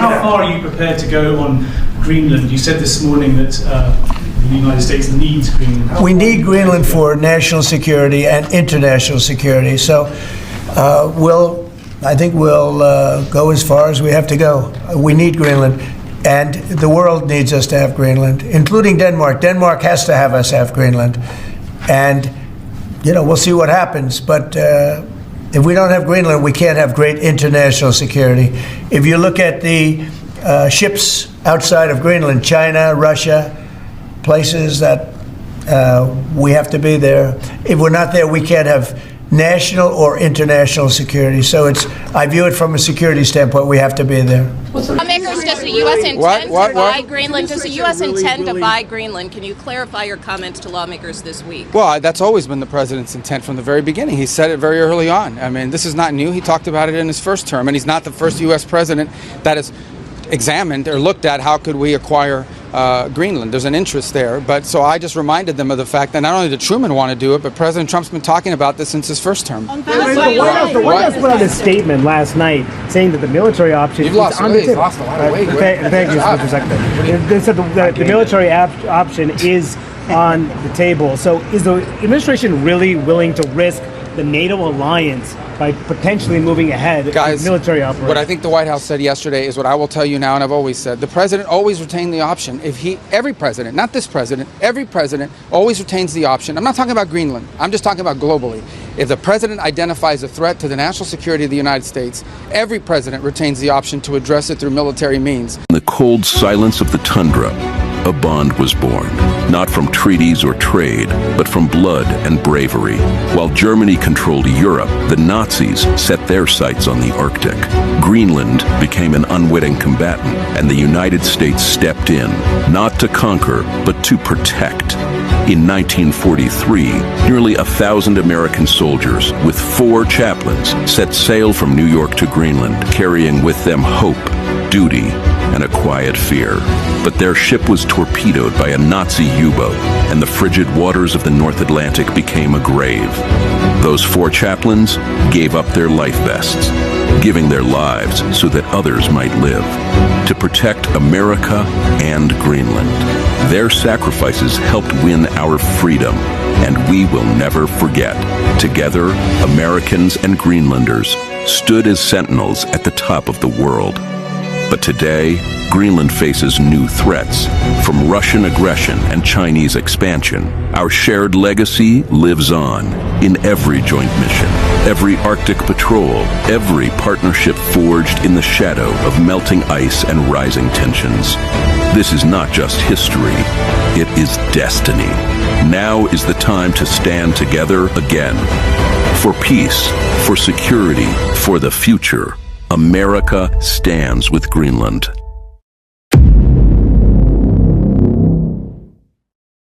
how far are you prepared to go on Greenland? You said this morning that the United States needs Greenland. We need Greenland for national security and international security. So I think we'll go as far as we have to go. We need Greenland. And the world needs us to have Greenland, including Denmark. Denmark has to have us have Greenland. And, we'll see what happens. But if we don't have Greenland, we can't have great international security. If you look at the ships outside of Greenland, China, Russia, places that we have to be there. If we're not there, we can't have national or international security. So I view it from a security standpoint, we have to be there. Lawmakers, does the U.S. intend to buy Greenland? Does the U.S. intend to buy Greenland? Can you clarify your comments to lawmakers this week? Well, that's always been the president's intent from the very beginning. He said it very early on. I mean, this is not new. He talked about it in his first term, and he's not the first U.S. president that has examined or looked at how could we acquire Greenland. There's an interest there. But so I just reminded them of the fact that not only did Truman want to do it, but President Trump's been talking about this since his first term. The White House put out a statement last night saying that the military option is on the table. Lost a lot of weight. Thank you, Mr. Secretary. They said the military option is on the table. So is the administration really willing to risk the NATO alliance by potentially moving ahead with military operations? What I think the White House said yesterday is what I will tell you now, and I've always said. The president always retained the option. Every president, not this president, every president always retains the option. I'm not talking about Greenland. I'm just talking about globally. If the president identifies a threat to the national security of the United States, every president retains the option to address it through military means. In the cold silence of the tundra, a bond was born, not from treaties or trade, but from blood and bravery. While Germany controlled Europe, the Nazis set their sights on the Arctic. Greenland became an unwitting combatant, and the United States stepped in, not to conquer, but to protect. In 1943, nearly 1,000 American soldiers, with 4 chaplains, set sail from New York to Greenland, carrying with them hope, duty, and a quiet fear. But their ship was torpedoed by a Nazi U-boat, and the frigid waters of the North Atlantic became a grave. Those 4 chaplains gave up their life vests, giving their lives so that others might live, to protect America and Greenland. Their sacrifices helped win our freedom, and we will never forget. Together, Americans and Greenlanders stood as sentinels at the top of the world. But today, Greenland faces new threats from Russian aggression and Chinese expansion. Our shared legacy lives on in every joint mission, every Arctic patrol, every partnership forged in the shadow of melting ice and rising tensions. This is not just history, it is destiny. Now is the time to stand together again. For peace, for security, for the future. America stands with Greenland.